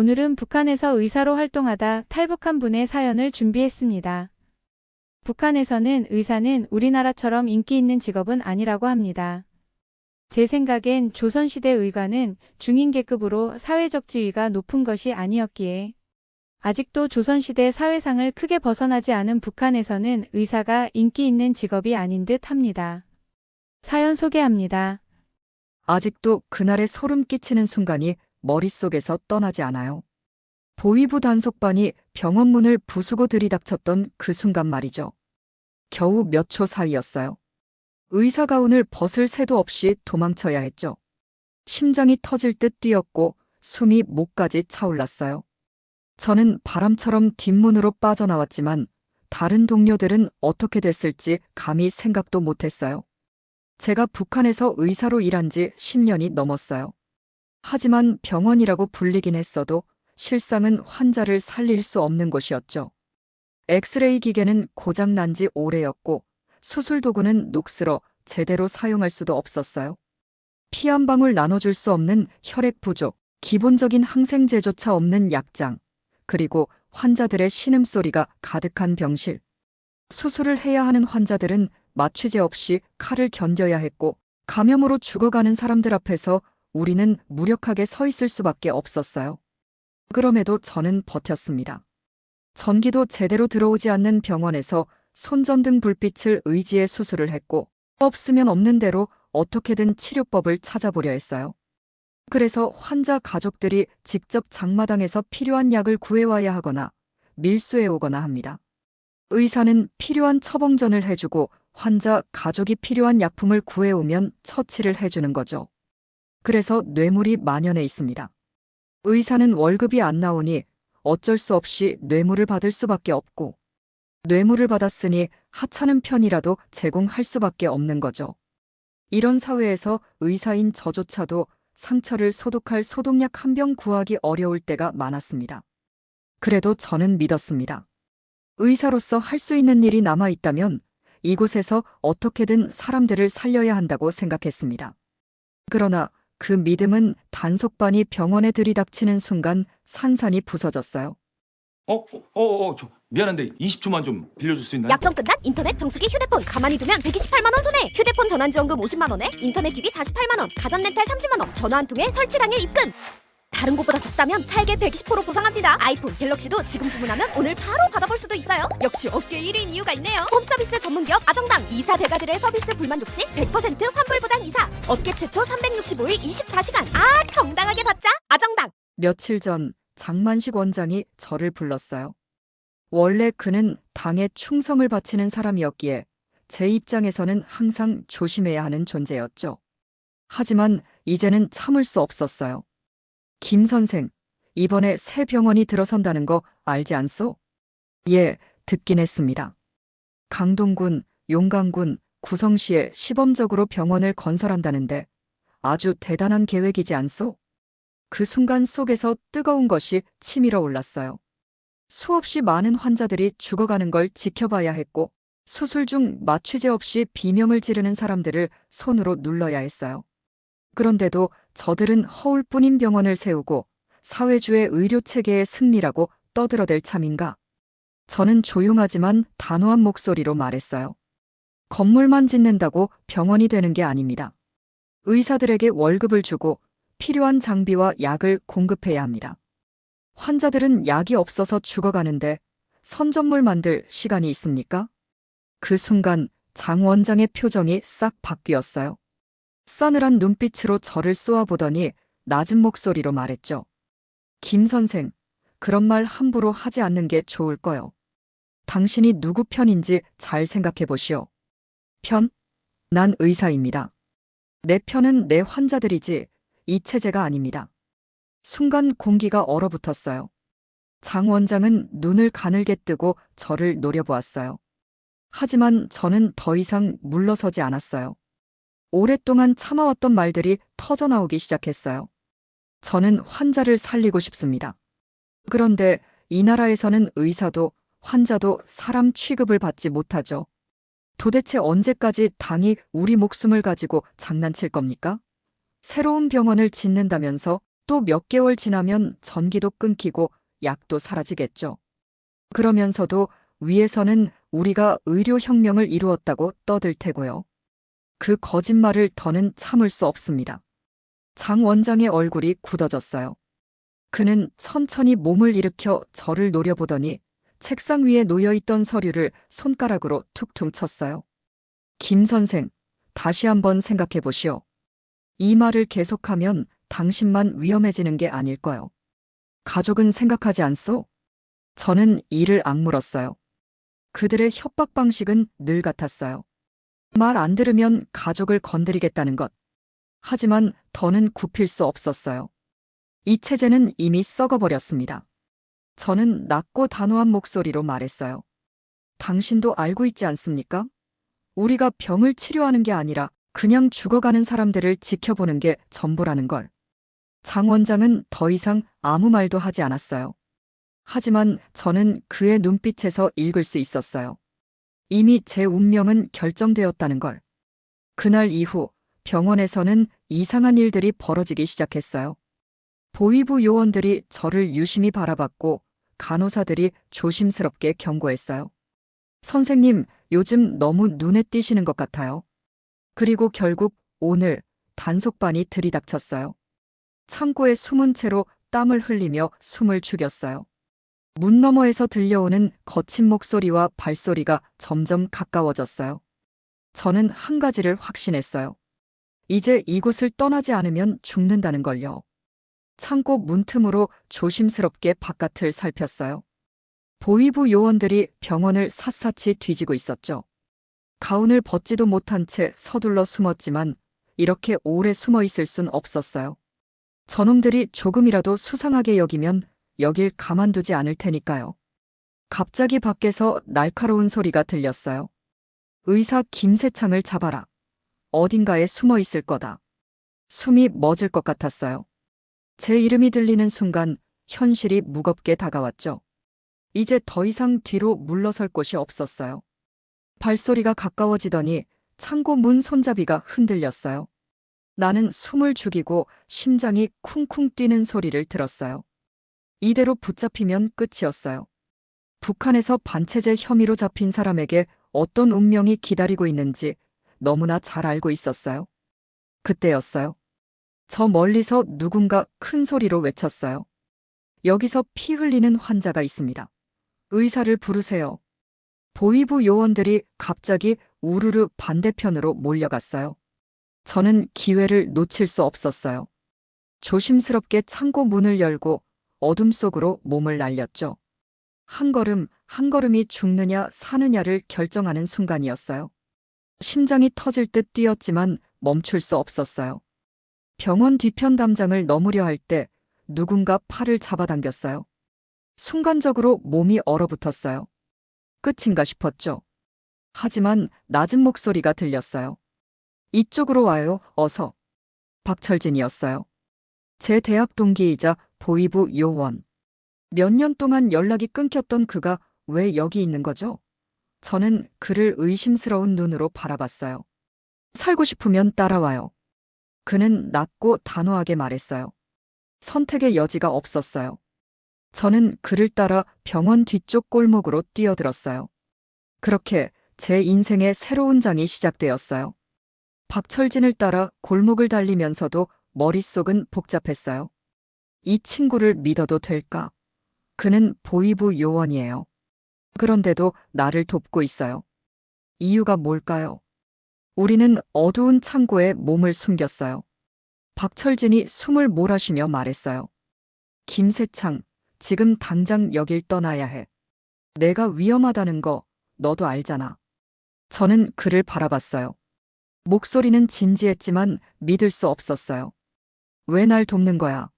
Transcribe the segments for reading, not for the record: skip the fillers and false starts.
오늘은 북한에서 의사로 활동하다 탈북한 분의 사연을 준비했습니다. 북한에서는 의사는 우리나라처럼 인기 있는 직업은 아니라고 합니다. 제 생각엔 조선시대 의관은 중인계급으로 사회적 지위가 높은 것이 아니었기에 아직도 조선시대 사회상을 크게 벗어나지 않은 북한에서는 의사가 인기 있는 직업이 아닌 듯 합니다. 사연 소개합니다. 아직도 그날의 소름 끼치는 순간이 머릿속에서 떠나지 않아요. 보위부 단속반이 병원 문을 부수고 들이닥쳤던 그 순간 말이죠. 겨우 몇 초 사이였어요. 의사 가운을 벗을 새도 없이 도망쳐야 했죠. 심장이 터질 듯 뛰었고 숨이 목까지 차올랐어요. 저는 바람처럼 뒷문으로 빠져나왔지만 다른 동료들은 어떻게 됐을지 감히 생각도 못했어요. 제가 북한에서 의사로 일한 지 10년이 넘었어요. 하지만 병원이라고 불리긴 했어도 실상은 환자를 살릴 수 없는 곳이었죠. 엑스레이 기계는 고장난 지 오래였고 수술 도구는 녹슬어 제대로 사용할 수도 없었어요. 피 한 방울 나눠줄 수 없는 혈액 부족, 기본적인 항생제조차 없는 약장, 그리고 환자들의 신음소리가 가득한 병실. 수술을 해야 하는 환자들은 마취제 없이 칼을 견뎌야 했고 감염으로 죽어가는 사람들 앞에서 우리는 무력하게 서 있을 수밖에 없었어요. 그럼에도 저는 버텼습니다. 전기도 제대로 들어오지 않는 병원에서 손전등 불빛을 의지해 수술을 했고 없으면 없는 대로 어떻게든 치료법을 찾아보려 했어요. 그래서 환자 가족들이 직접 장마당에서 필요한 약을 구해와야 하거나 밀수해 오거나 합니다. 의사는 필요한 처방전을 해주고 환자 가족이 필요한 약품을 구해오면 처치를 해주는 거죠. 그래서 뇌물이 만연해 있습니다. 의사는 월급이 안 나오니 어쩔 수 없이 뇌물을 받을 수밖에 없고 뇌물을 받았으니 하찮은 편이라도 제공할 수밖에 없는 거죠. 이런 사회에서 의사인 저조차도 상처를 소독할 소독약 한 병 구하기 어려울 때가 많았습니다. 그래도 저는 믿었습니다. 의사로서 할 수 있는 일이 남아있다면 이곳에서 어떻게든 사람들을 살려야 한다고 생각했습니다. 그러나 그 믿음은 단속반이 병원에 들이닥치는 순간 산산이 부서졌어요. 저 미안한데 20초만 좀 빌려줄 수 있나요? 약정 끝난 인터넷 정수기 휴대폰 가만히 두면 128만 원 손해. 휴대폰 전환지원금 50만 원에 인터넷 기비 48만 원, 가전 렌탈 30만 원, 전화 한 통에 설치 당일 입금. 다른 곳보다 적다면 차액의 120% 보상합니다. 아이폰, 갤럭시도 지금 주문하면 오늘 바로 받아볼 수도 있어요. 역시 업계 1위인 이유가 있네요. 홈서비스 전문기업 아정당. 이사 대가들의 서비스 불만족 시 100% 환불 보장 이사. 업계 최초 365일 24시간. 정당하게 받자. 아정당. 며칠 전 장만식 원장이 저를 불렀어요. 원래 그는 당에 충성을 바치는 사람이었기에 제 입장에서는 항상 조심해야 하는 존재였죠. 하지만 이제는 참을 수 없었어요. 김 선생, 이번에 새 병원이 들어선다는 거 알지 않소? 예, 듣긴 했습니다. 강동군, 용강군, 구성시에 시범적으로 병원을 건설한다는데 아주 대단한 계획이지 않소? 그 순간 속에서 뜨거운 것이 치밀어 올랐어요. 수없이 많은 환자들이 죽어가는 걸 지켜봐야 했고 수술 중 마취제 없이 비명을 지르는 사람들을 손으로 눌러야 했어요. 그런데도 저들은 허울뿐인 병원을 세우고 사회주의 의료체계의 승리라고 떠들어댈 참인가? 저는 조용하지만 단호한 목소리로 말했어요. 건물만 짓는다고 병원이 되는 게 아닙니다. 의사들에게 월급을 주고 필요한 장비와 약을 공급해야 합니다. 환자들은 약이 없어서 죽어가는데 선전물 만들 시간이 있습니까? 그 순간 장 원장의 표정이 싹 바뀌었어요. 싸늘한 눈빛으로 저를 쏘아보더니 낮은 목소리로 말했죠. 김 선생, 그런 말 함부로 하지 않는 게 좋을 거요. 당신이 누구 편인지 잘 생각해 보시오. 편? 난 의사입니다. 내 편은 내 환자들이지 이 체제가 아닙니다. 순간 공기가 얼어붙었어요. 장 원장은 눈을 가늘게 뜨고 저를 노려보았어요. 하지만 저는 더 이상 물러서지 않았어요. 오랫동안 참아왔던 말들이 터져나오기 시작했어요. 저는 환자를 살리고 싶습니다. 그런데 이 나라에서는 의사도 환자도 사람 취급을 받지 못하죠. 도대체 언제까지 당이 우리 목숨을 가지고 장난칠 겁니까? 새로운 병원을 짓는다면서 또 몇 개월 지나면 전기도 끊기고 약도 사라지겠죠. 그러면서도 위에서는 우리가 의료혁명을 이루었다고 떠들 테고요. 그 거짓말을 더는 참을 수 없습니다. 장 원장의 얼굴이 굳어졌어요. 그는 천천히 몸을 일으켜 저를 노려보더니 책상 위에 놓여있던 서류를 손가락으로 툭툭 쳤어요. 김 선생, 다시 한번 생각해 보시오. 이 말을 계속하면 당신만 위험해지는 게 아닐까요? 가족은 생각하지 않소? 저는 이를 악물었어요. 그들의 협박 방식은 늘 같았어요. 말 안 들으면 가족을 건드리겠다는 것. 하지만 더는 굽힐 수 없었어요. 이 체제는 이미 썩어버렸습니다. 저는 낮고 단호한 목소리로 말했어요. 당신도 알고 있지 않습니까? 우리가 병을 치료하는 게 아니라 그냥 죽어가는 사람들을 지켜보는 게 전부라는 걸. 장 원장은 더 이상 아무 말도 하지 않았어요. 하지만 저는 그의 눈빛에서 읽을 수 있었어요. 이미 제 운명은 결정되었다는 걸. 그날 이후 병원에서는 이상한 일들이 벌어지기 시작했어요. 보위부 요원들이 저를 유심히 바라봤고 간호사들이 조심스럽게 경고했어요. 선생님, 요즘 너무 눈에 띄시는 것 같아요. 그리고 결국 오늘 단속반이 들이닥쳤어요. 창고에 숨은 채로 땀을 흘리며 숨을 죽였어요. 문 너머에서 들려오는 거친 목소리와 발소리가 점점 가까워졌어요. 저는 한 가지를 확신했어요. 이제 이곳을 떠나지 않으면 죽는다는 걸요. 창고 문틈으로 조심스럽게 바깥을 살폈어요. 보위부 요원들이 병원을 샅샅이 뒤지고 있었죠. 가운을 벗지도 못한 채 서둘러 숨었지만 이렇게 오래 숨어 있을 순 없었어요. 저놈들이 조금이라도 수상하게 여기면 여길 가만두지 않을 테니까요. 갑자기 밖에서 날카로운 소리가 들렸어요. 의사 김세창을 잡아라. 어딘가에 숨어 있을 거다. 숨이 멎을 것 같았어요. 제 이름이 들리는 순간 현실이 무겁게 다가왔죠. 이제 더 이상 뒤로 물러설 곳이 없었어요. 발소리가 가까워지더니 창고 문 손잡이가 흔들렸어요. 나는 숨을 죽이고 심장이 쿵쿵 뛰는 소리를 들었어요. 이대로 붙잡히면 끝이었어요. 북한에서 반체제 혐의로 잡힌 사람에게 어떤 운명이 기다리고 있는지 너무나 잘 알고 있었어요. 그때였어요. 저 멀리서 누군가 큰 소리로 외쳤어요. 여기서 피 흘리는 환자가 있습니다. 의사를 부르세요. 보위부 요원들이 갑자기 우르르 반대편으로 몰려갔어요. 저는 기회를 놓칠 수 없었어요. 조심스럽게 창고 문을 열고 어둠 속으로 몸을 날렸죠. 한 걸음 한 걸음이 죽느냐 사느냐를 결정하는 순간이었어요. 심장이 터질 듯 뛰었지만 멈출 수 없었어요. 병원 뒤편 담장을 넘으려 할 때 누군가 팔을 잡아당겼어요. 순간적으로 몸이 얼어붙었어요. 끝인가 싶었죠. 하지만 낮은 목소리가 들렸어요. 이쪽으로 와요, 어서. 박철진이었어요. 제 대학 동기이자 보위부 요원. 몇 년 동안 연락이 끊겼던 그가 왜 여기 있는 거죠? 저는 그를 의심스러운 눈으로 바라봤어요. 살고 싶으면 따라와요. 그는 낮고 단호하게 말했어요. 선택의 여지가 없었어요. 저는 그를 따라 병원 뒤쪽 골목으로 뛰어들었어요. 그렇게 제 인생의 새로운 장이 시작되었어요. 박철진을 따라 골목을 달리면서도 머릿속은 복잡했어요. 이 친구를 믿어도 될까? 그는 보위부 요원이에요. 그런데도 나를 돕고 있어요. 이유가 뭘까요? 우리는 어두운 창고에 몸을 숨겼어요. 박철진이 숨을 몰아쉬며 말했어요. 김세창, 지금 당장 여길 떠나야 해. 내가 위험하다는 거 너도 알잖아. 저는 그를 바라봤어요. 목소리는 진지했지만 믿을 수 없었어요. 왜 날 돕는 거야?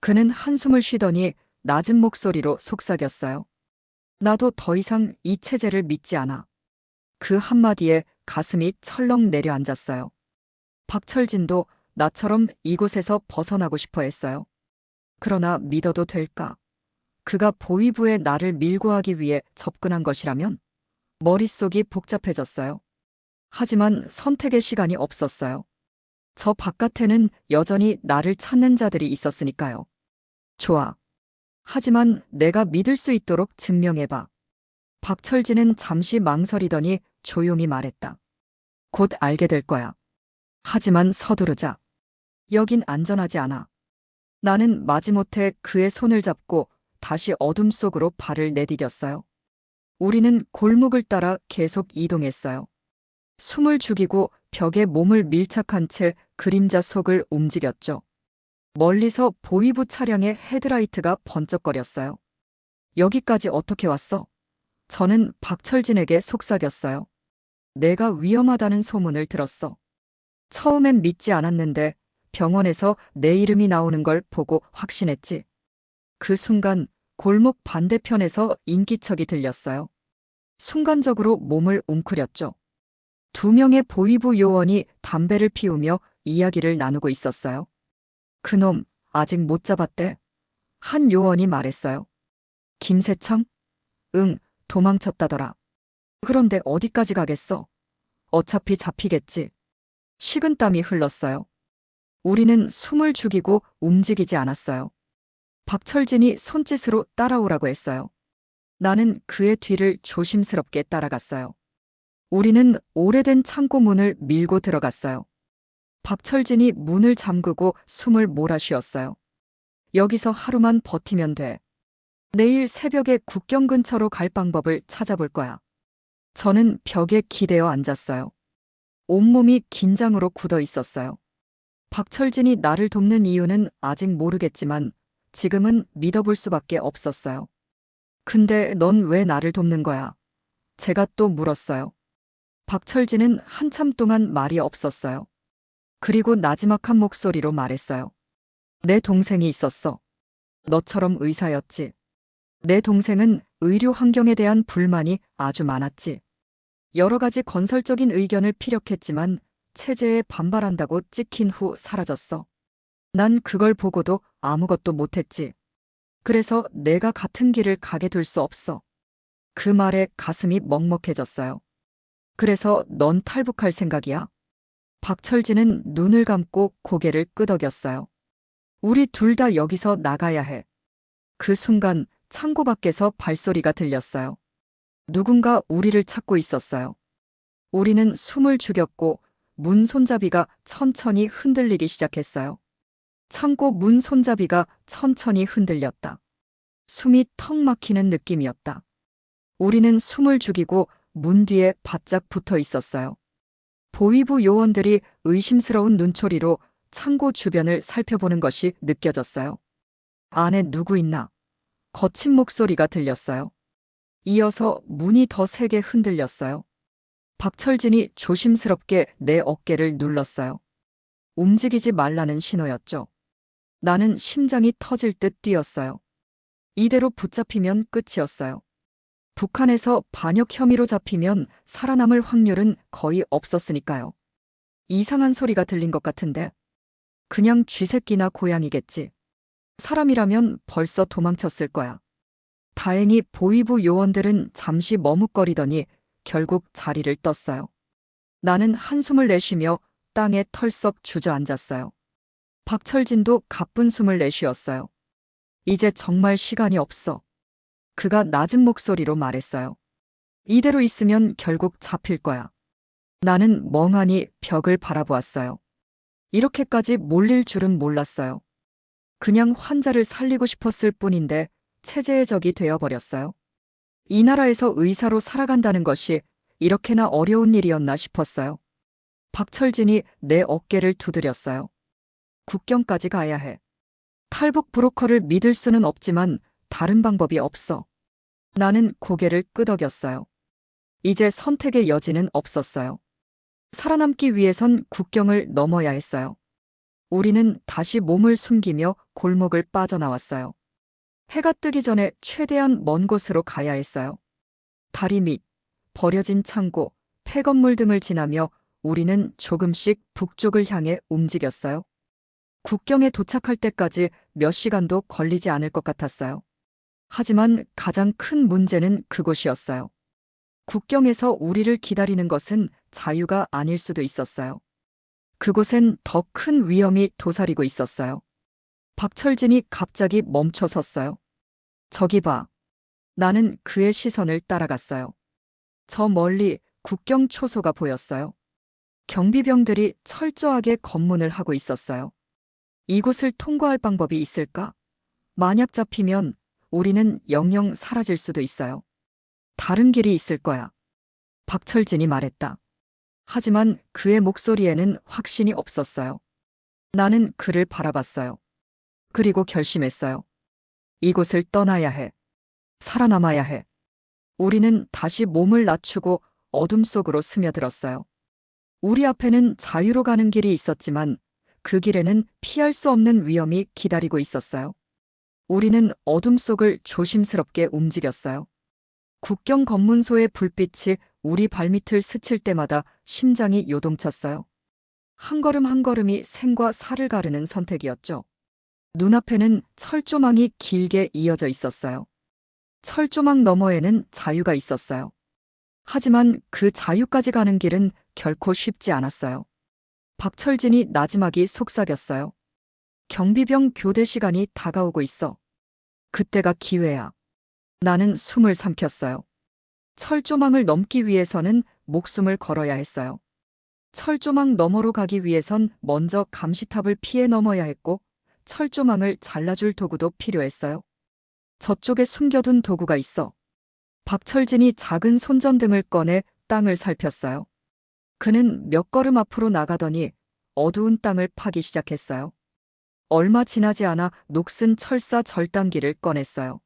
그는 한숨을 쉬더니 낮은 목소리로 속삭였어요. 나도 더 이상 이 체제를 믿지 않아. 그 한마디에 가슴이 철렁 내려앉았어요. 박철진도 나처럼 이곳에서 벗어나고 싶어 했어요. 그러나 믿어도 될까? 그가 보위부에 나를 밀고 하기 위해 접근한 것이라면? 머릿속이 복잡해졌어요. 하지만 선택의 시간이 없었어요. 저 바깥에는 여전히 나를 찾는 자들이 있었으니까요. 좋아. 하지만 내가 믿을 수 있도록 증명해봐. 박철진은 잠시 망설이더니 조용히 말했다. 곧 알게 될 거야. 하지만 서두르자. 여긴 안전하지 않아. 나는 마지못해 그의 손을 잡고 다시 어둠 속으로 발을 내디뎠어요. 우리는 골목을 따라 계속 이동했어요. 숨을 죽이고 벽에 몸을 밀착한 채 그림자 속을 움직였죠. 멀리서 보이부 차량의 헤드라이트가 번쩍거렸어요. 여기까지 어떻게 왔어? 저는 박철진에게 속삭였어요. 내가 위험하다는 소문을 들었어. 처음엔 믿지 않았는데 병원에서 내 이름이 나오는 걸 보고 확신했지. 그 순간 골목 반대편에서 인기척이 들렸어요. 순간적으로 몸을 웅크렸죠. 2명의 보이부 요원이 담배를 피우며 이야기를 나누고 있었어요. 그놈 아직 못 잡았대. 한 요원이 말했어요. 김세창? 응, 도망쳤다더라. 그런데 어디까지 가겠어? 어차피 잡히겠지. 식은땀이 흘렀어요. 우리는 숨을 죽이고 움직이지 않았어요. 박철진이 손짓으로 따라오라고 했어요. 나는 그의 뒤를 조심스럽게 따라갔어요. 우리는 오래된 창고 문을 밀고 들어갔어요. 박철진이 문을 잠그고 숨을 몰아쉬었어요. 여기서 하루만 버티면 돼. 내일 새벽에 국경 근처로 갈 방법을 찾아볼 거야. 저는 벽에 기대어 앉았어요. 온몸이 긴장으로 굳어 있었어요. 박철진이 나를 돕는 이유는 아직 모르겠지만 지금은 믿어볼 수밖에 없었어요. 근데 넌 왜 나를 돕는 거야? 제가 또 물었어요. 박철진은 한참 동안 말이 없었어요. 그리고 나지막한 목소리로 말했어요. 내 동생이 있었어. 너처럼 의사였지. 내 동생은 의료 환경에 대한 불만이 아주 많았지. 여러 가지 건설적인 의견을 피력했지만 체제에 반발한다고 찍힌 후 사라졌어. 난 그걸 보고도 아무것도 못했지. 그래서 내가 같은 길을 가게 둘 수 없어. 그 말에 가슴이 먹먹해졌어요. 그래서 넌 탈북할 생각이야? 박철진은 눈을 감고 고개를 끄덕였어요. 우리 둘 다 여기서 나가야 해. 그 순간 창고 밖에서 발소리가 들렸어요. 누군가 우리를 찾고 있었어요. 우리는 숨을 죽였고 문 손잡이가 천천히 흔들리기 시작했어요. 창고 문 손잡이가 천천히 흔들렸다. 숨이 턱 막히는 느낌이었다. 우리는 숨을 죽이고 문 뒤에 바짝 붙어 있었어요. 보위부 요원들이 의심스러운 눈초리로 창고 주변을 살펴보는 것이 느껴졌어요. 안에 누구 있나? 거친 목소리가 들렸어요. 이어서 문이 더 세게 흔들렸어요. 박철진이 조심스럽게 내 어깨를 눌렀어요. 움직이지 말라는 신호였죠. 나는 심장이 터질 듯 뛰었어요. 이대로 붙잡히면 끝이었어요. 북한에서 반역 혐의로 잡히면 살아남을 확률은 거의 없었으니까요. 이상한 소리가 들린 것 같은데. 그냥 쥐새끼나 고양이겠지. 사람이라면 벌써 도망쳤을 거야. 다행히 보위부 요원들은 잠시 머뭇거리더니 결국 자리를 떴어요. 나는 한숨을 내쉬며 땅에 털썩 주저앉았어요. 박철진도 가쁜 숨을 내쉬었어요. 이제 정말 시간이 없어. 그가 낮은 목소리로 말했어요. 이대로 있으면 결국 잡힐 거야. 나는 멍하니 벽을 바라보았어요. 이렇게까지 몰릴 줄은 몰랐어요. 그냥 환자를 살리고 싶었을 뿐인데 체제의 적이 되어버렸어요. 이 나라에서 의사로 살아간다는 것이 이렇게나 어려운 일이었나 싶었어요. 박철진이 내 어깨를 두드렸어요. 국경까지 가야 해. 탈북 브로커를 믿을 수는 없지만 다른 방법이 없어. 나는 고개를 끄덕였어요. 이제 선택의 여지는 없었어요. 살아남기 위해선 국경을 넘어야 했어요. 우리는 다시 몸을 숨기며 골목을 빠져나왔어요. 해가 뜨기 전에 최대한 먼 곳으로 가야 했어요. 다리 밑, 버려진 창고, 폐건물 등을 지나며 우리는 조금씩 북쪽을 향해 움직였어요. 국경에 도착할 때까지 몇 시간도 걸리지 않을 것 같았어요. 하지만 가장 큰 문제는 그곳이었어요. 국경에서 우리를 기다리는 것은 자유가 아닐 수도 있었어요. 그곳엔 더 큰 위험이 도사리고 있었어요. 박철진이 갑자기 멈춰 섰어요. 저기 봐. 나는 그의 시선을 따라갔어요. 저 멀리 국경 초소가 보였어요. 경비병들이 철저하게 검문을 하고 있었어요. 이곳을 통과할 방법이 있을까? 만약 잡히면 우리는 영영 사라질 수도 있어요. 다른 길이 있을 거야. 박철진이 말했다. 하지만 그의 목소리에는 확신이 없었어요. 나는 그를 바라봤어요. 그리고 결심했어요. 이곳을 떠나야 해. 살아남아야 해. 우리는 다시 몸을 낮추고 어둠 속으로 스며들었어요. 우리 앞에는 자유로 가는 길이 있었지만 그 길에는 피할 수 없는 위험이 기다리고 있었어요. 우리는 어둠 속을 조심스럽게 움직였어요. 국경 검문소의 불빛이 우리 발밑을 스칠 때마다 심장이 요동쳤어요. 한 걸음 한 걸음이 생과 사를 가르는 선택이었죠. 눈앞에는 철조망이 길게 이어져 있었어요. 철조망 너머에는 자유가 있었어요. 하지만 그 자유까지 가는 길은 결코 쉽지 않았어요. 박철진이 나지막이 속삭였어요. 경비병 교대 시간이 다가오고 있어. 그때가 기회야. 나는 숨을 삼켰어요. 철조망을 넘기 위해서는 목숨을 걸어야 했어요. 철조망 너머로 가기 위해선 먼저 감시탑을 피해 넘어야 했고 철조망을 잘라줄 도구도 필요했어요. 저쪽에 숨겨둔 도구가 있어. 박철진이 작은 손전등을 꺼내 땅을 살폈어요. 그는 몇 걸음 앞으로 나가더니 어두운 땅을 파기 시작했어요. 얼마 지나지 않아 녹슨 철사 절단기를 꺼냈어요.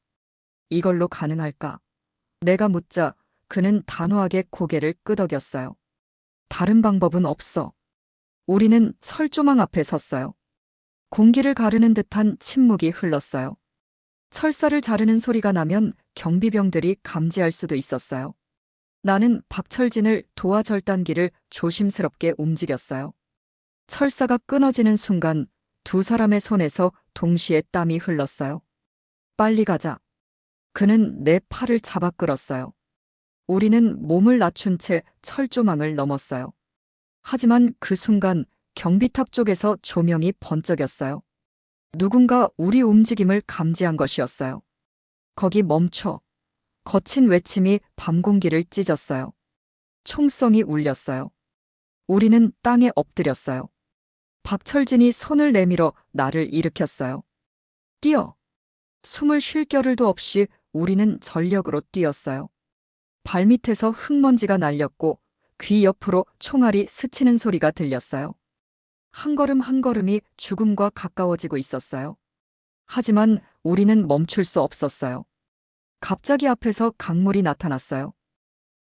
이걸로 가능할까? 내가 묻자 그는 단호하게 고개를 끄덕였어요. 다른 방법은 없어. 우리는 철조망 앞에 섰어요. 공기를 가르는 듯한 침묵이 흘렀어요. 철사를 자르는 소리가 나면 경비병들이 감지할 수도 있었어요. 나는 박철진을 도와 절단기를 조심스럽게 움직였어요. 철사가 끊어지는 순간 두 사람의 손에서 동시에 땀이 흘렀어요. 빨리 가자. 그는 내 팔을 잡아 끌었어요. 우리는 몸을 낮춘 채 철조망을 넘었어요. 하지만 그 순간 경비탑 쪽에서 조명이 번쩍였어요. 누군가 우리 움직임을 감지한 것이었어요. 거기 멈춰. 거친 외침이 밤 공기를 찢었어요. 총성이 울렸어요. 우리는 땅에 엎드렸어요. 박철진이 손을 내밀어 나를 일으켰어요. 뛰어! 숨을 쉴 겨를도 없이 우리는 전력으로 뛰었어요. 발밑에서 흙먼지가 날렸고 귀 옆으로 총알이 스치는 소리가 들렸어요. 한 걸음 한 걸음이 죽음과 가까워지고 있었어요. 하지만 우리는 멈출 수 없었어요. 갑자기 앞에서 강물이 나타났어요.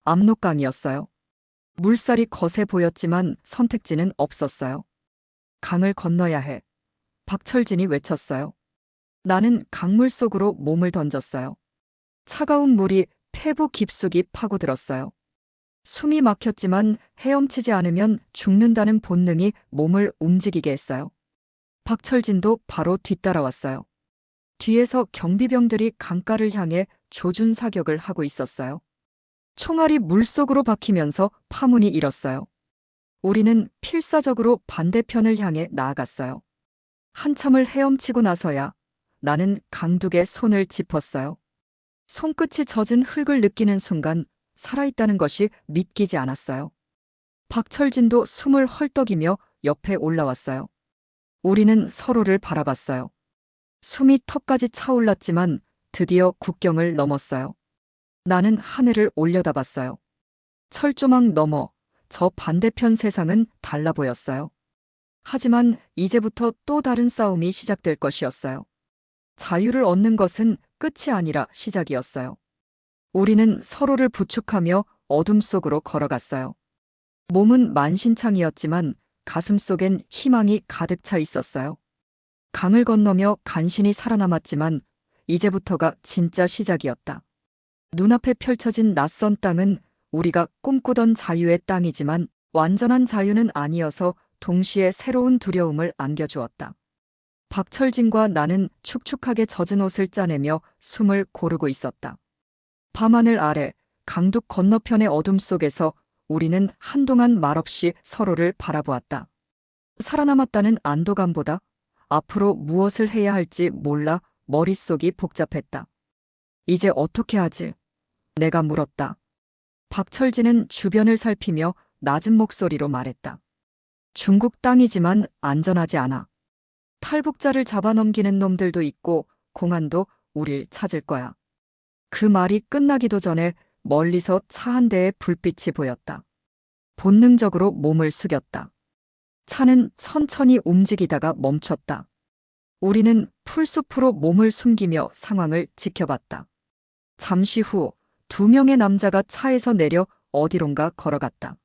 압록강이었어요. 물살이 거세 보였지만 선택지는 없었어요. 강을 건너야 해. 박철진이 외쳤어요. 나는 강물 속으로 몸을 던졌어요. 차가운 물이 폐부 깊숙이 파고들었어요. 숨이 막혔지만 헤엄치지 않으면 죽는다는 본능이 몸을 움직이게 했어요. 박철진도 바로 뒤따라왔어요. 뒤에서 경비병들이 강가를 향해 조준 사격을 하고 있었어요. 총알이 물속으로 박히면서 파문이 일었어요. 우리는 필사적으로 반대편을 향해 나아갔어요. 한참을 헤엄치고 나서야 나는 강둑에 손을 짚었어요. 손끝이 젖은 흙을 느끼는 순간 살아있다는 것이 믿기지 않았어요. 박철진도 숨을 헐떡이며 옆에 올라왔어요. 우리는 서로를 바라봤어요. 숨이 턱까지 차올랐지만 드디어 국경을 넘었어요. 나는 하늘을 올려다봤어요. 철조망 너머 저 반대편 세상은 달라 보였어요. 하지만 이제부터 또 다른 싸움이 시작될 것이었어요. 자유를 얻는 것은 끝이 아니라 시작이었어요. 우리는 서로를 부축하며 어둠 속으로 걸어갔어요. 몸은 만신창이었지만 가슴속엔 희망이 가득 차 있었어요. 강을 건너며 간신히 살아남았지만 이제부터가 진짜 시작이었다. 눈앞에 펼쳐진 낯선 땅은 우리가 꿈꾸던 자유의 땅이지만 완전한 자유는 아니어서 동시에 새로운 두려움을 안겨주었다. 박철진과 나는 축축하게 젖은 옷을 짜내며 숨을 고르고 있었다. 밤하늘 아래 강둑 건너편의 어둠 속에서 우리는 한동안 말없이 서로를 바라보았다. 살아남았다는 안도감보다 앞으로 무엇을 해야 할지 몰라 머릿속이 복잡했다. 이제 어떻게 하지? 내가 물었다. 박철진은 주변을 살피며 낮은 목소리로 말했다. 중국 땅이지만 안전하지 않아. 탈북자를 잡아넘기는 놈들도 있고 공안도 우릴 찾을 거야. 그 말이 끝나기도 전에 멀리서 차 한 대의 불빛이 보였다. 본능적으로 몸을 숙였다. 차는 천천히 움직이다가 멈췄다. 우리는 풀숲으로 몸을 숨기며 상황을 지켜봤다. 잠시 후 2명의 남자가 차에서 내려 어디론가 걸어갔다.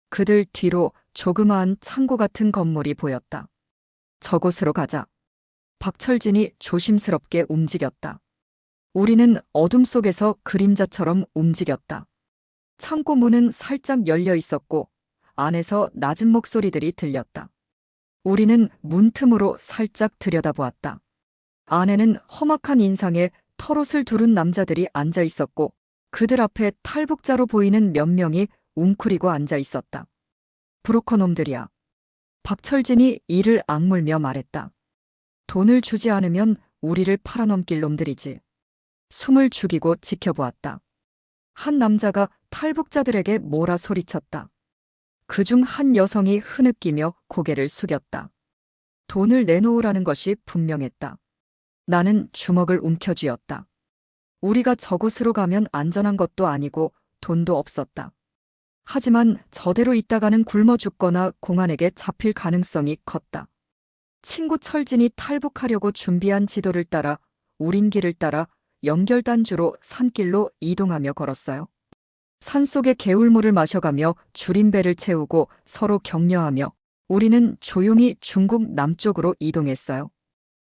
그들 뒤로 조그마한 창고 같은 건물이 보였다. 저곳으로 가자. 박철진이 조심스럽게 움직였다. 우리는 어둠 속에서 그림자처럼 움직였다. 창고 문은 살짝 열려 있었고 안에서 낮은 목소리들이 들렸다. 우리는 문틈으로 살짝 들여다보았다. 안에는 험악한 인상에 털옷을 두른 남자들이 앉아 있었고 그들 앞에 탈북자로 보이는 몇 명이 웅크리고 앉아 있었다. 브로커놈들이야. 박철진이 이를 악물며 말했다. 돈을 주지 않으면 우리를 팔아넘길 놈들이지. 숨을 죽이고 지켜보았다. 한 남자가 탈북자들에게 뭐라 소리쳤다. 그중 한 여성이 흐느끼며 고개를 숙였다. 돈을 내놓으라는 것이 분명했다. 나는 주먹을 움켜쥐었다. 우리가 저곳으로 가면 안전한 것도 아니고 돈도 없었다. 하지만 저대로 있다가는 굶어 죽거나 공안에게 잡힐 가능성이 컸다. 친구 철진이 탈북하려고 준비한 지도를 따라 우린 길을 따라 연결단주로 산길로 이동하며 걸었어요. 산속의 개울물을 마셔가며 줄임배를 채우고 서로 격려하며 우리는 조용히 중국 남쪽으로 이동했어요.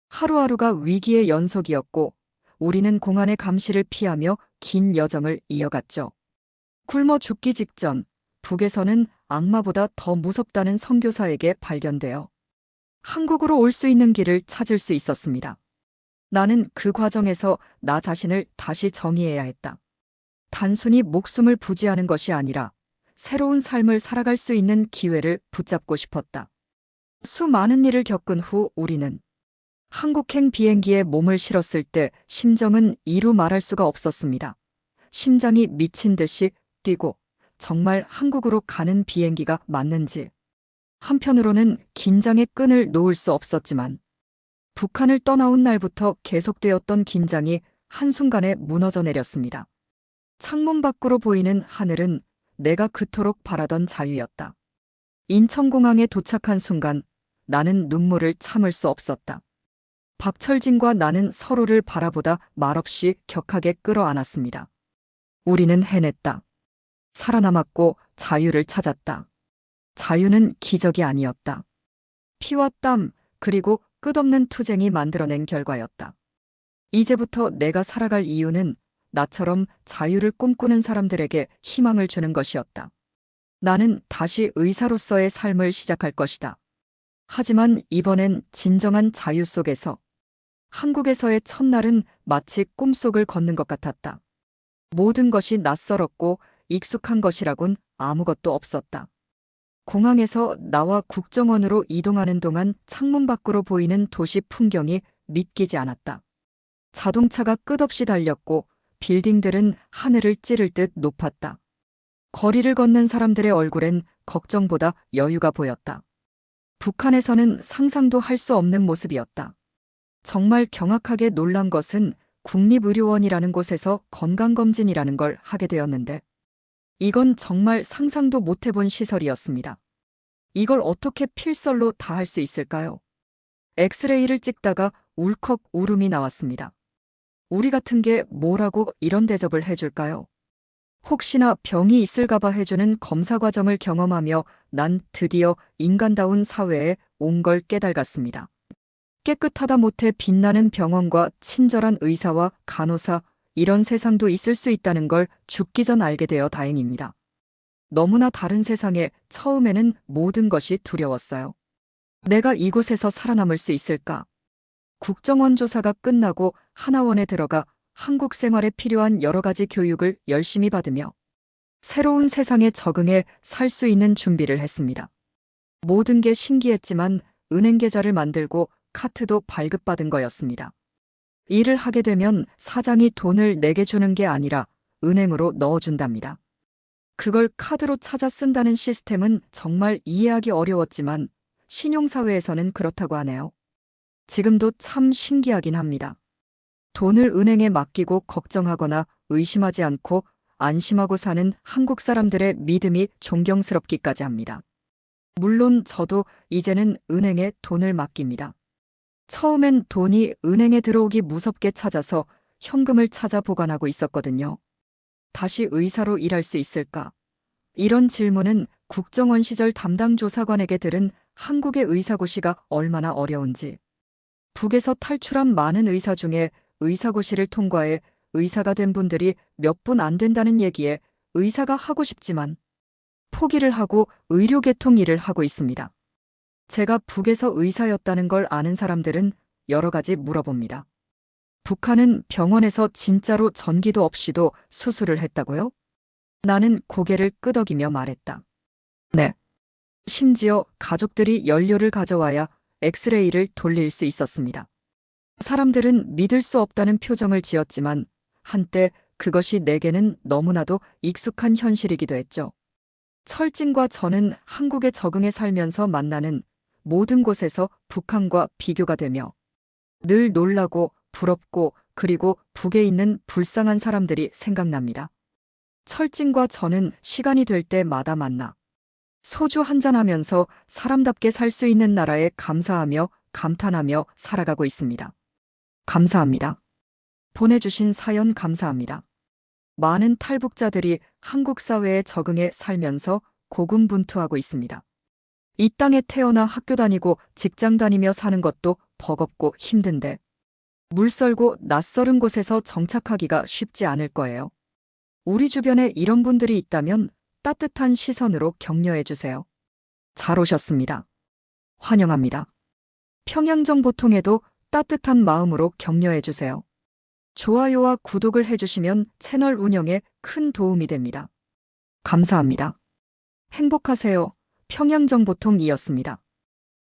하루하루가 위기의 연속이었고 우리는 공안의 감시를 피하며 긴 여정을 이어갔죠. 굶어 죽기 직전 북에서는 악마보다 더 무섭다는 선교사에게 발견되어 한국으로 올 수 있는 길을 찾을 수 있었습니다. 나는 그 과정에서 나 자신을 다시 정의해야 했다. 단순히 목숨을 부지하는 것이 아니라 새로운 삶을 살아갈 수 있는 기회를 붙잡고 싶었다. 수많은 일을 겪은 후 우리는 한국행 비행기에 몸을 실었을 때 심정은 이루 말할 수가 없었습니다. 심장이 미친 듯이 뛰고 정말 한국으로 가는 비행기가 맞는지. 한편으로는 긴장의 끈을 놓을 수 없었지만 북한을 떠나온 날부터 계속되었던 긴장이 한순간에 무너져 내렸습니다. 창문 밖으로 보이는 하늘은 내가 그토록 바라던 자유였다. 인천공항에 도착한 순간 나는 눈물을 참을 수 없었다. 박철진과 나는 서로를 바라보다 말없이 격하게 끌어안았습니다. 우리는 해냈다. 살아남았고 자유를 찾았다. 자유는 기적이 아니었다. 피와 땀 그리고 끝없는 투쟁이 만들어낸 결과였다. 이제부터 내가 살아갈 이유는 나처럼 자유를 꿈꾸는 사람들에게 희망을 주는 것이었다. 나는 다시 의사로서의 삶을 시작할 것이다. 하지만 이번엔 진정한 자유 속에서 한국에서의 첫날은 마치 꿈속을 걷는 것 같았다. 모든 것이 낯설었고 익숙한 것이라곤 아무것도 없었다. 공항에서 나와 국정원으로 이동하는 동안 창문 밖으로 보이는 도시 풍경이 믿기지 않았다. 자동차가 끝없이 달렸고 빌딩들은 하늘을 찌를 듯 높았다. 거리를 걷는 사람들의 얼굴엔 걱정보다 여유가 보였다. 북한에서는 상상도 할 수 없는 모습이었다. 정말 경악하게 놀란 것은 국립의료원이라는 곳에서 건강검진이라는 걸 하게 되었는데 이건 정말 상상도 못 해본 시설이었습니다. 이걸 어떻게 필설로 다 할 수 있을까요? 엑스레이를 찍다가 울컥 울음이 나왔습니다. 우리 같은 게 뭐라고 이런 대접을 해줄까요? 혹시나 병이 있을까봐 해주는 검사 과정을 경험하며 난 드디어 인간다운 사회에 온 걸 깨달았습니다. 깨끗하다 못해 빛나는 병원과 친절한 의사와 간호사, 이런 세상도 있을 수 있다는 걸 죽기 전 알게 되어 다행입니다. 너무나 다른 세상에 처음에는 모든 것이 두려웠어요. 내가 이곳에서 살아남을 수 있을까? 국정원 조사가 끝나고 하나원에 들어가 한국 생활에 필요한 여러 가지 교육을 열심히 받으며 새로운 세상에 적응해 살 수 있는 준비를 했습니다. 모든 게 신기했지만 은행 계좌를 만들고 카트도 발급받은 거였습니다. 일을 하게 되면 사장이 돈을 내게 주는 게 아니라 은행으로 넣어준답니다. 그걸 카드로 찾아 쓴다는 시스템은 정말 이해하기 어려웠지만 신용사회에서는 그렇다고 하네요. 지금도 참 신기하긴 합니다. 돈을 은행에 맡기고 걱정하거나 의심하지 않고 안심하고 사는 한국 사람들의 믿음이 존경스럽기까지 합니다. 물론 저도 이제는 은행에 돈을 맡깁니다. 처음엔 돈이 은행에 들어오기 무섭게 찾아서 현금을 찾아 보관하고 있었거든요. 다시 의사로 일할 수 있을까? 이런 질문은 국정원 시절 담당 조사관에게 들은 한국의 의사고시가 얼마나 어려운지. 북에서 탈출한 많은 의사 중에 의사고시를 통과해 의사가 된 분들이 몇 분 안 된다는 얘기에 의사가 하고 싶지만 포기를 하고 의료계통 일을 하고 있습니다. 제가 북에서 의사였다는 걸 아는 사람들은 여러 가지 물어봅니다. 북한은 병원에서 진짜로 전기도 없이도 수술을 했다고요? 나는 고개를 끄덕이며 말했다. 네. 심지어 가족들이 연료를 가져와야 엑스레이를 돌릴 수 있었습니다. 사람들은 믿을 수 없다는 표정을 지었지만 한때 그것이 내게는 너무나도 익숙한 현실이기도 했죠. 철진과 저는 한국에 적응해 살면서 만나는 모든 곳에서 북한과 비교가 되며 늘 놀라고 부럽고 그리고 북에 있는 불쌍한 사람들이 생각납니다. 철진과 저는 시간이 될 때마다 만나 소주 한잔하면서 사람답게 살 수 있는 나라에 감사하며 감탄하며 살아가고 있습니다. 감사합니다. 보내주신 사연 감사합니다. 많은 탈북자들이 한국 사회에 적응해 살면서 고군분투하고 있습니다. 이 땅에 태어나 학교 다니고 직장 다니며 사는 것도 버겁고 힘든데 물설고 낯설은 곳에서 정착하기가 쉽지 않을 거예요. 우리 주변에 이런 분들이 있다면 따뜻한 시선으로 격려해 주세요. 잘 오셨습니다. 환영합니다. 평양정보통에도 따뜻한 마음으로 격려해 주세요. 좋아요와 구독을 해주시면 채널 운영에 큰 도움이 됩니다. 감사합니다. 행복하세요. 평양정보통이었습니다.